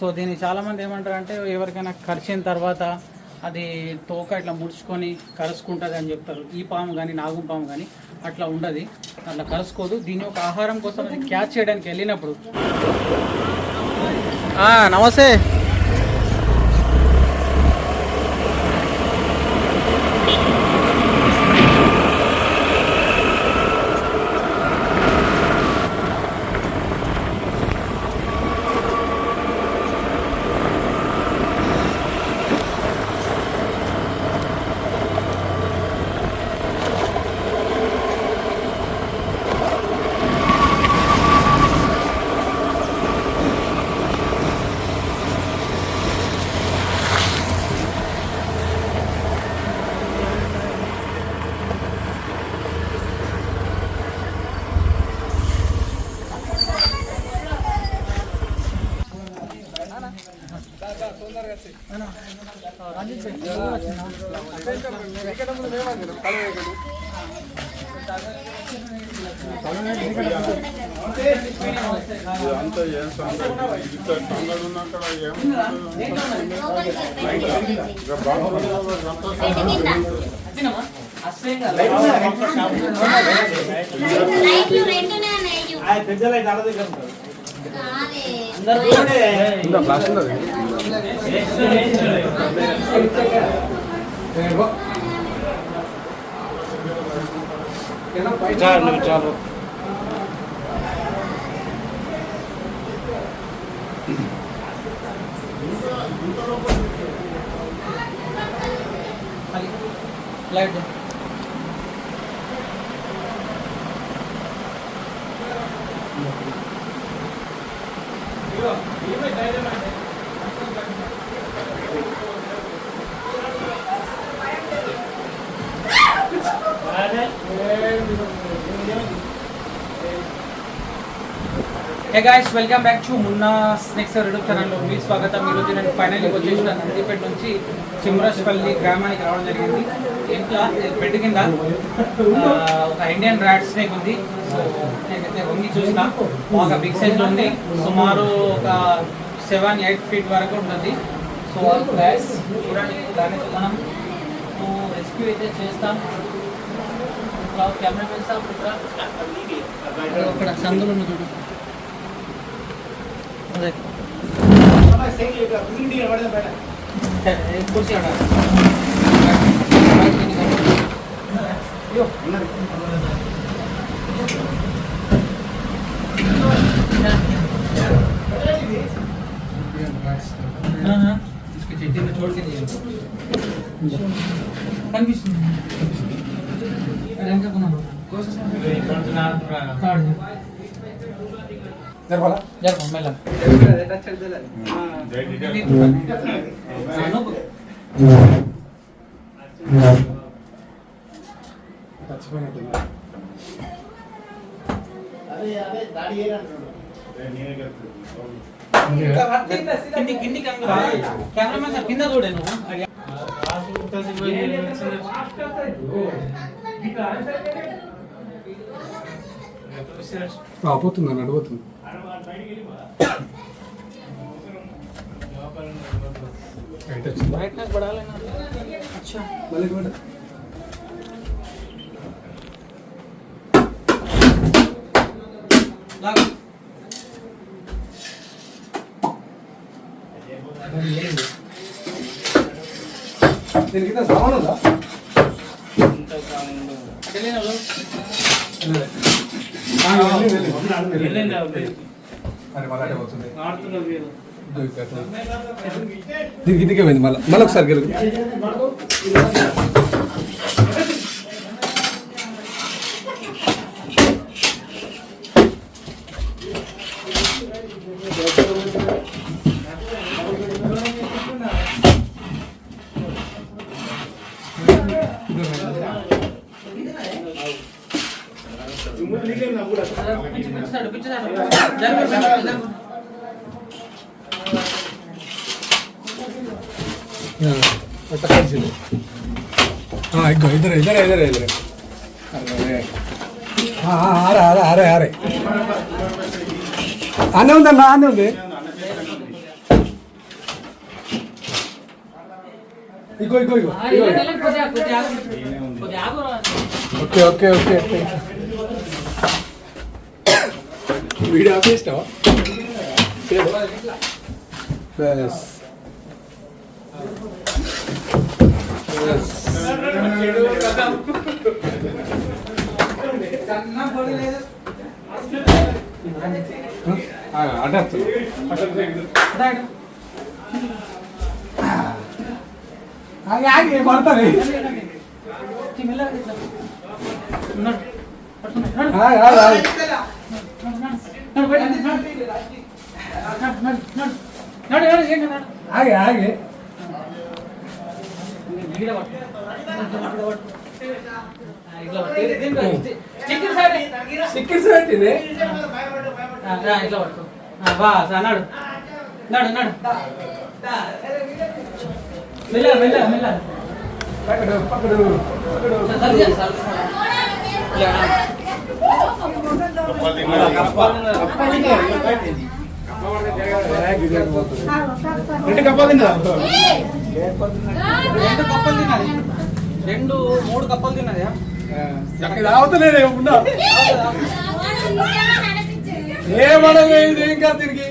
So దీన్ని చాలామంది ఏమంటారు అంటే ఎవరికైనా కరిచిన తర్వాత అది తోక ఇట్లా ముడుచుకొని కరుచుకుంటుంది అని చెప్తారు. ఈ పాము కానీ నాగు పాము కానీ అట్లా ఉండదు, అట్లా కరుచుకోదు. దీని యొక్క ఆహారం కోసం అది క్యాచ్ చేయడానికి వెళ్ళినప్పుడు నమస్తే చాలు light Hey guys, welcome back to Munna Snakes YouTube channel. మీ స్వాగతం. ఈరోజు నేను ఫైనల్లీ వచ్చేసిన నందిపేట నుంచి చిమ్రస్పల్లి గ్రామానికి రావడం జరిగింది. ఇంట్లో బెడ్ కింద ఒక ఇండియన్ ర్యాట్ స్నేక్ ఉంది. సో నేనైతే వంగి చూసిన, బాగా బిగ్ సైజ్లో ఉంది. సుమారు ఒక 7-8 ఫీట్ వరకు ఉంటుంది. సో గైస్ చూడండి, దాన్ని మనం రెస్క్యూ అయితే చేస్తాం. కెమెరా సార్ ఇక్కడ సందులు ఉంది చూడు. కనిపిస్తుంది మెల్ల కెమెరామెన్ సార్ కింద చూడే నువ్వు పోతుందా నడవతుంది ब्राइटनेस बढ़ा लेना. अच्छा लागो దీనికి ఇంత సామాన్ ఉందా? ఇంత సామాన్ ఉందా? వెళ్ళినా లో వెళ్ళినా అరే మళ్ళీ పోతుంది ఆడుతున్నా వీరు దీనికి ఇందుకే పోయింది. మళ్ళీ ఒకసారి గెలుగు इधर इधर इधर इधर आ रहा आने आने ఇగో ఇగో ఇగో ఆ, ఇలా వెళ్ళండి, కొద్దిగా కొద్దిగా ఆగు. కొద్దిగా ఆగు రా. Okay okay okay okay video of చేసినావా బస్ సన్న పొడి లేదు. అడ్డచ్చు దా ఇటు. ఆగి పడతారు చి, మెల్లగా ఇట్లా. ఉన్నాడు. పట్టుకున్నాడు. నడు. నడు, బయట నడు. నడు, ఏం కాదు, నడు. ఆగి ఆగి ఈడ పట్టు. ఇట్లా పట్టు. దీంట్లో స్టిక్కర్ సైడ్. సిక్కిస్ పెట్టింది ఇట్లా పట్టు. బా నడు. నడు నడు. మెల్ల మెల్ల మెల్ల. పక్కడు పక్కడు పక్కడు జల్దీ సార్. రెండు కప్పాలు తిన్నా రెండు కప్పలు తిన్నది. మూడు కప్పలు తిన్నది. రావుతలేదే ఉన్నా ఏమడగా ఇది ఏం కాదు తిరిగి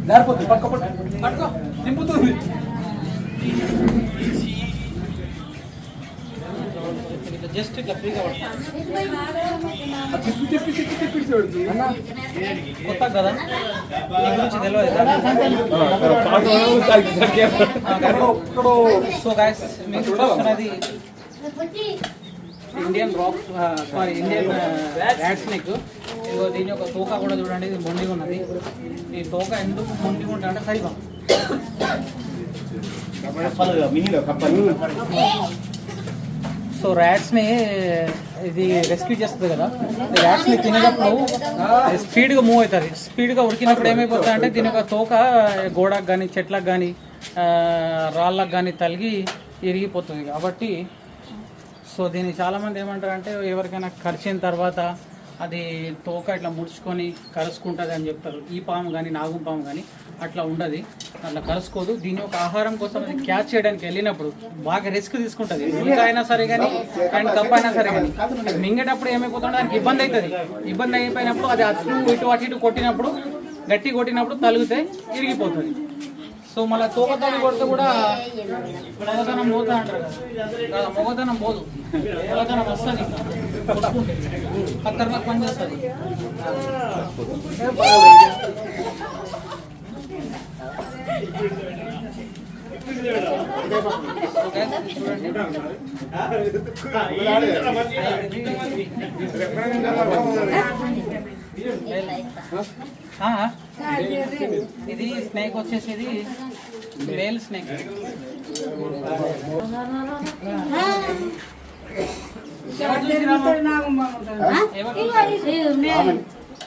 జారిపోతుంది పక్క పట్టుకో. దింపుతుంది జస్ట్ ఇట్లా ఫ్రీగా పట్టుకో. తిప్పి తిప్పి తిప్పి తిప్పి చూడు కొత్త కదా, నీ గురించి తెలియదు. సో గైస్, మీకు చూస్తున్నది Indian rock Indian rat snake. ఇదిగో దీని యొక్క తోక కూడా చూడండి, ఇది మొండిగా ఉన్నది. ఈ తోక ఎందుకు మొండిగా ఉంటుంది అంటే సరిగా సో ర్యాట్స్ని ఇది రెస్క్యూ చేస్తుంది కదా. ఈ ర్యాట్స్ని తినేటప్పుడు స్పీడ్గా మూవ్ అవుతుంది. స్పీడ్గా ఉడికినప్పుడు ఏమైపోతుంది అంటే దీని యొక్క తోక గోడకు కానీ చెట్లకు కానీ రాళ్ళకు కానీ తలిగి ఇరిగిపోతుంది. కాబట్టి సో దీన్ని చాలామంది ఏమంటారు అంటే ఎవరికైనా కరిచిన తర్వాత అది తోక ఇట్లా ముడుచుకొని కరుచుకుంటుంది అని చెప్తారు. ఈ పాము కానీ నాగు పాము కానీ అట్లా ఉండదు, అట్లా కలుసుకోదు. దీని యొక్క ఆహారం కోసం అది క్యాచ్ చేయడానికి వెళ్ళినప్పుడు బాగా రిస్క్ తీసుకుంటుంది. ఇంకా అయినా సరే కానీ అండ్ కప్ అయినా సరే కానీ మింగేటప్పుడు ఏమైపోతుందో దానికి ఇబ్బంది అవుతుంది. ఇబ్బంది అయిపోయినప్పుడు అది అటు ఇటు కొట్టినప్పుడు గట్టి కొట్టినప్పుడు తలిగితే ఇరిగిపోతుంది. సో మళ్ళీ తోకతో కొడితే కూడా మొగతనం పోతా అంటారు కదా, మొగతనం పోదు, మొగతనం వస్తుంది. ఖతర్నాక్ పని చేస్తుంది. ఇది స్నేక్ వచ్చేసి ఇది మేల్ స్నేక్.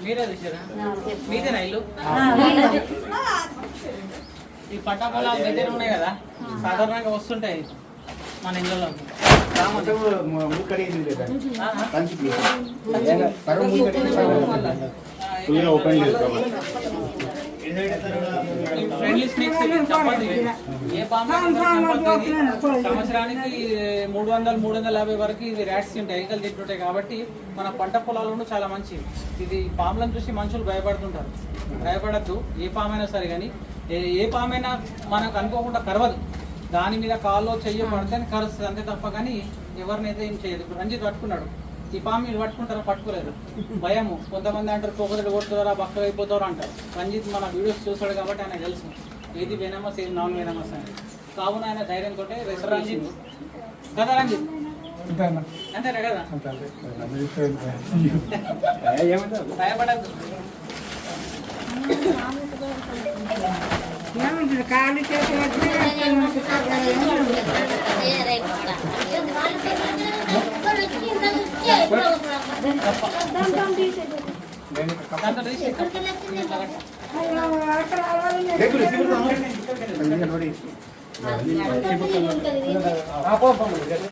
మీరే చూసారా? మీదేనా ఇల్లు? ఈ పట్టా పొలాలు దగ్గర ఉన్నాయి కదా, సాధారణంగా వస్తుంటాయి మన ఇళ్ళలో. ఫ్రెండ్లీ స్నేక్స్ చెప్పండి. ఏ పాము సంవత్సరానికి 300-350 వరకు ఇది ర్యాట్స్ తింటాయి, ఈగలు తింటుంటాయి. కాబట్టి మన పంట పొలాలను చాలా మంచిది. ఇది పాములను చూసి మనుషులు భయపడుతుంటారు. భయపడద్దు. ఏ పామైనా సరే కానీ ఏ పామైనా మనకు అనుకోకుండా కరవదు. దాని మీద కాల్లో చెయ్యి పడితే కరుస్తుంది అంతే తప్ప కానీ ఎవరినైతే ఏం చేయదు. ఇప్పుడు రంజిత్ పట్టుకున్నాడు, ఈ పాము మీరు పట్టుకుంటారా? పట్టుకోలేదు. భయము. కొంతమంది అంటారు కోకతడు కొడుతారా, బక్కగా అయిపోతారు అంటారు. రంజిత్ మన వీడియోస్ చూస్తాడు కాబట్టి ఆయన తెలుసు ఏది వెనమస్ ఏది నాన్ వెనమస్ అని. కావున ఆయన ధైర్యంతో రంజిత్ కదా, రంజిత్ అంతేనా కదా, భయపడద్దు. ఖాళీ చేసి దాంతో